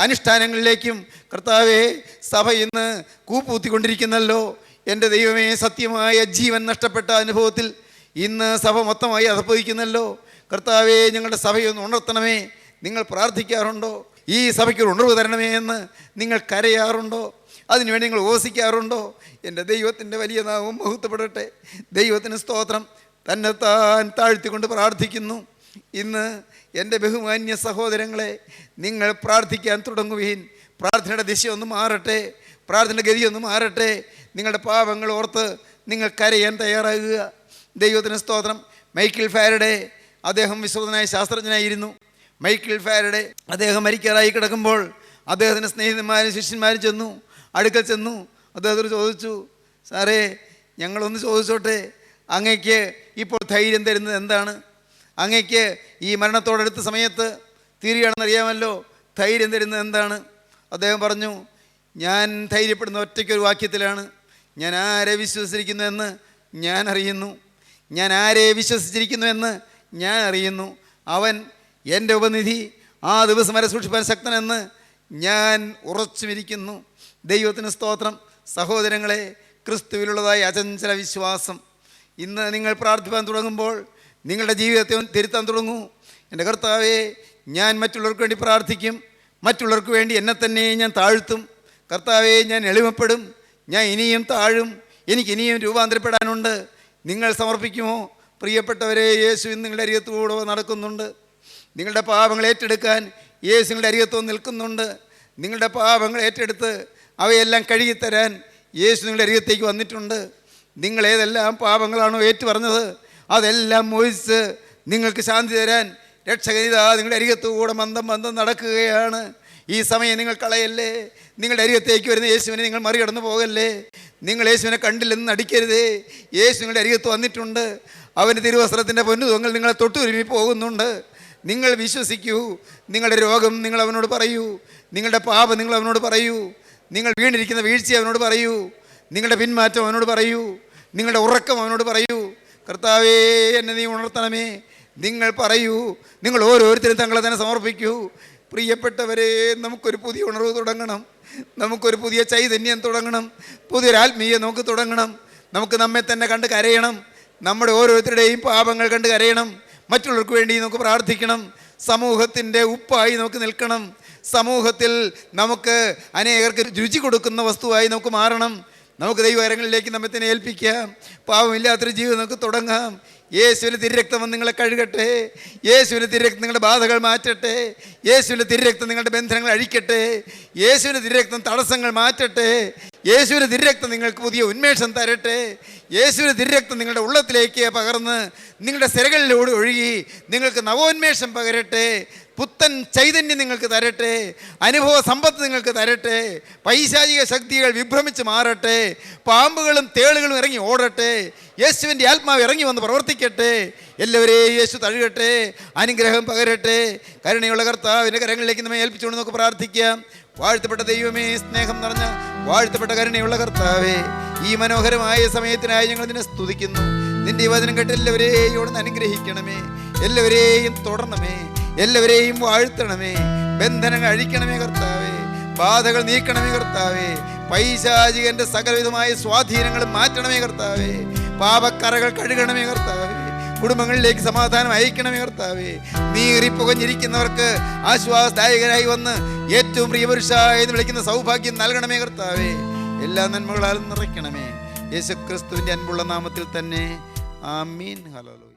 അനുഷ്ഠാനങ്ങളിലേക്കും കർത്താവേ, സഭ ഇന്ന് കൂപ്പൂത്തിക്കൊണ്ടിരിക്കുന്നല്ലോ. എൻ്റെ ദൈവമേ, സത്യമായ ജീവൻ നഷ്ടപ്പെട്ട അനുഭവത്തിൽ ഇന്ന് സഭ മൊത്തമായി അധപ്പതിക്കുന്നല്ലോ. കർത്താവേ, ഞങ്ങളുടെ സഭയൊന്ന് ഉണർത്തണമേ നിങ്ങൾ പ്രാർത്ഥിക്കാറുണ്ടോ? ഈ സഭയ്ക്കൊരു ഉണർവ് തരണമേ എന്ന് നിങ്ങൾ കരയാറുണ്ടോ? അതിനുവേണ്ടി നിങ്ങൾ ഓസിക്കാറുണ്ടോ? എൻ്റെ ദൈവത്തിൻ്റെ വലിയ നാമം മഹത്വപ്പെടട്ടെ. ദൈവത്തിന് സ്തോത്രം. തന്നെത്താൻ താഴ്ത്തിക്കൊണ്ട് പ്രാർത്ഥിക്കുന്നു. ഇന്ന് എൻ്റെ ബഹുമാന്യ സഹോദരങ്ങളെ, നിങ്ങൾ പ്രാർത്ഥിക്കാൻ തുടങ്ങുകയും പ്രാർത്ഥനയുടെ ദിശയൊന്ന് മാറട്ടെ, പ്രാർത്ഥനയുടെ ഗതിയൊന്ന് മാറട്ടെ. നിങ്ങളുടെ പാപങ്ങൾ ഓർത്ത് നിങ്ങൾ കരയാൻ തയ്യാറാകുക. ദൈവത്തിന് സ്തോത്രം. മൈക്കിൾ ഫാരഡേ, അദ്ദേഹം വിശ്വതനായ ശാസ്ത്രജ്ഞനായിരുന്നു. മൈക്കിൾ ഫാരഡേ അദ്ദേഹം മരിക്കാറായി കിടക്കുമ്പോൾ അദ്ദേഹത്തിൻ്റെ സ്നേഹിതന്മാരും ശിഷ്യന്മാരും ചെന്നു, അടുക്കൽ ചെന്നു. അദ്ദേഹത്തോട് ചോദിച്ചു, സാറേ, ഞങ്ങളൊന്ന് ചോദിച്ചോട്ടെ, അങ്ങയ്ക്ക് ഇപ്പോൾ ധൈര്യം തരുന്നത് എന്താണ്? അങ്ങയ്ക്ക് ഈ മരണത്തോടടുത്ത സമയത്ത് തീരുകയാണെന്നറിയാമല്ലോ, ധൈര്യം തരുന്നത് എന്താണ്? അദ്ദേഹം പറഞ്ഞു, ഞാൻ ധൈര്യപ്പെടുന്ന ഒറ്റയ്ക്കൊരു വാക്യത്തിലാണ്. ഞാൻ ആരെ വിശ്വസിച്ചിരിക്കുന്നുവെന്ന് ഞാൻ അറിയുന്നു. ഞാൻ ആരെ വിശ്വസിച്ചിരിക്കുന്നുവെന്ന് ഞാൻ അറിയുന്നു. അവൻ എൻ്റെ ഉപനിധി, ആ ദിവസം വരെ സൂക്ഷിപ്പാൻ ശക്തനെന്ന് ഞാൻ ഉറച്ചുമിരിക്കുന്നു. ദൈവത്തിന് സ്തോത്രം. സഹോദരങ്ങളെ, ക്രിസ്തുവിലുള്ളതായ അചഞ്ചല വിശ്വാസം ഇന്ന് നിങ്ങൾ പ്രാർത്ഥിക്കാൻ തുടങ്ങുമ്പോൾ നിങ്ങളുടെ ജീവിതത്തെ തിരുത്താൻ തുടങ്ങൂ. എൻ്റെ കർത്താവേ, ഞാൻ മറ്റുള്ളവർക്ക് വേണ്ടി പ്രാർത്ഥിക്കും, മറ്റുള്ളവർക്ക് വേണ്ടി എന്നെ തന്നെ ഞാൻ താഴ്ത്തും. കർത്താവേ, ഞാൻ എളിമപ്പെടും, ഞാൻ ഇനിയും താഴും, എനിക്ക് ഇനിയും രൂപാന്തരപ്പെടാനുണ്ട്. നിങ്ങൾ സമർപ്പിക്കുമോ? പ്രിയപ്പെട്ടവരെ, യേശു ഇന്ന് നിങ്ങളുടെ അരികത്തൂടെ നടക്കുന്നുണ്ട്. നിങ്ങളുടെ പാപങ്ങൾ ഏറ്റെടുക്കാൻ യേശു നിങ്ങളുടെ അരികത്ത് നിൽക്കുന്നുണ്ട്. നിങ്ങളുടെ പാപങ്ങൾ ഏറ്റെടുത്ത് അവയെല്ലാം കഴുകിത്തരാൻ യേശു നിങ്ങളുടെ അരികത്തേക്ക് വന്നിട്ടുണ്ട്. നിങ്ങൾ ഏതെല്ലാം പാപങ്ങളാണോ ഏറ്റു പറഞ്ഞത് അതെല്ലാം മോചിച്ച് നിങ്ങൾക്ക് ശാന്തി തരാൻ രക്ഷകനിതാ നിങ്ങളുടെ അരികത്തുകൂടെ മന്ദം നടക്കുകയാണ്. ഈ സമയം നിങ്ങൾ കളയല്ലേ. നിങ്ങളുടെ അരികത്തേക്ക് വരുന്ന യേശുവിനെ നിങ്ങൾ മറികടന്നു പോകല്ലേ. നിങ്ങൾ യേശുവിനെ കണ്ടില്ലെന്ന് നടിക്കരുതേ. യേശു നിങ്ങളുടെ അരികത്ത് വന്നിട്ടുണ്ട്. അവൻ്റെ തിരുവസ്ത്രത്തിൻ്റെ പൊന്നുതങ്ങൾ നിങ്ങളെ തൊട്ടുരുമി പോകുന്നുണ്ട്. നിങ്ങൾ വിശ്വസിക്കൂ. നിങ്ങളുടെ രോഗം നിങ്ങൾ അവനോട് പറയൂ. നിങ്ങളുടെ പാപം നിങ്ങൾ അവനോട് പറയൂ. നിങ്ങൾ വീണിരിക്കുന്ന വീഴ്ച അവനോട് പറയൂ. നിങ്ങളുടെ പിന്മാറ്റം അവനോട് പറയൂ. നിങ്ങളുടെ ഉറക്കം അവനോട് പറയൂ. കർത്താവേ, എന്നെ നീ ഉണർത്തണമേ. നിങ്ങൾ പറയൂ. നിങ്ങൾ ഓരോരുത്തരും തങ്ങളെ തന്നെ സമർപ്പിക്കൂ. പ്രിയപ്പെട്ടവരെ, നമുക്കൊരു പുതിയ ഉണർവ് തുടങ്ങണം. നമുക്കൊരു പുതിയ ചൈതന്യം തുടങ്ങണം. പുതിയൊരാത്മീയ നമുക്ക് തുടങ്ങണം. നമുക്ക് നമ്മെ തന്നെ കണ്ട് കരയണം. നമ്മുടെ ഓരോരുത്തരുടെയും പാപങ്ങൾ കണ്ട് കരയണം. മറ്റുള്ളവർക്ക് വേണ്ടി നമുക്ക് പ്രാർത്ഥിക്കണം. സമൂഹത്തിൻ്റെ ഉപ്പായി നമുക്ക് നിൽക്കണം. സമൂഹത്തിൽ നമുക്ക് അനേകർക്ക് രുചി കൊടുക്കുന്ന വസ്തുവായി നമുക്ക് മാറണം. നമുക്ക് ദൈവകരങ്ങളിലേക്ക് നമ്മെ തന്നെ ഏൽപ്പിക്കാം. പാവമില്ലാത്തൊരു ജീവിതം നമുക്ക് തുടങ്ങാം. യേശുവിൻ്റെ തിരുരക്തം നിങ്ങളെ കഴുകട്ടെ. യേശുവിൻ്റെ തിരുരക്തം നിങ്ങളുടെ ബാധകൾ മാറ്റട്ടെ. യേശുവിൻ്റെ തിരുരക്തം നിങ്ങളുടെ ബന്ധനങ്ങൾ അഴിക്കട്ടെ. യേശുവിൻ്റെ തിരുരക്തം തടസ്സങ്ങൾ മാറ്റട്ടെ. യേശുവിൻ്റെ തിരുരക്തം നിങ്ങൾക്ക് പുതിയ ഉന്മേഷം തരട്ടെ. യേശുവിൻ്റെ തിരുരക്തം നിങ്ങളുടെ ഉള്ളത്തിലേക്ക് പകർന്ന് നിങ്ങളുടെ സിരകളിലൂടെ ഒഴുകി നിങ്ങൾക്ക് നവോന്മേഷം പകരട്ടെ. പുത്തൻ ചൈതന്യം നിങ്ങൾക്ക് തരട്ടെ. അനുഭവ സമ്പത്ത് നിങ്ങൾക്ക് തരട്ടെ. പൈശാചിക ശക്തികൾ വിഭ്രമിച്ച് മാറട്ടെ. പാമ്പുകളും തേളുകളും ഇറങ്ങി ഓടട്ടെ. യേശുവിൻ്റെ ആത്മാവ് ഇറങ്ങി വന്ന് പ്രവർത്തിക്കട്ടെ. എല്ലാവരെയും യേശു തഴുകട്ടെ. അനുഗ്രഹം പകരട്ടെ. കരുണയുള്ള കർത്താവിൻ്റെ കരങ്ങളിലേക്ക് നമ്മെ ഏൽപ്പിച്ചുകൊണ്ട് നമുക്ക് പ്രാർത്ഥിക്കാം. വാഴ്ത്തപ്പെട്ട ദൈവമേ, സ്നേഹം നിറഞ്ഞ വാഴ്ത്തപ്പെട്ട കരുണയുള്ള കർത്താവേ, ഈ മനോഹരമായ സമയത്തിനായി ഞങ്ങൾ നിന്നെ സ്തുതിക്കുന്നു. നിന്റെ ഈ വചനം കേട്ട് എല്ലാവരെയും ഇവിടുന്ന് അനുഗ്രഹിക്കണമേ. എല്ലാവരെയും തുടരണമേ. എല്ലാവരെയും വാഴ്ത്തണമേ. ബന്ധനങ്ങൾ അഴിക്കണമേ കർത്താവേ. ബാധകൾ നീക്കണമേ കർത്താവേ. പൈശാചികന്റെ സകലവിധമായ സ്വാധീനങ്ങളും മാറ്റണമേ കർത്താവേ. പാപക്കറകൾ കഴുകണമേ കർത്താവേ. കുടുംബങ്ങളിലേക്ക് സമാധാനം അയക്കണമേ കർത്താവേ. നീറിപ്പുകഞ്ഞിരിക്കുന്നവർക്ക് ആശ്വാസദായകരായി വന്ന് ഏറ്റവും പ്രിയപുരുഷ എന്ന് വിളിക്കുന്ന സൗഭാഗ്യം നൽകണമേ കർത്താവേ. എല്ലാ നന്മകളാലും നിറയ്ക്കണമേ. യേശുക്രിസ്തുവിൻ്റെ അൻപുള്ള നാമത്തിൽ തന്നെ. ആമീൻ. ഹല്ലേലൂയ.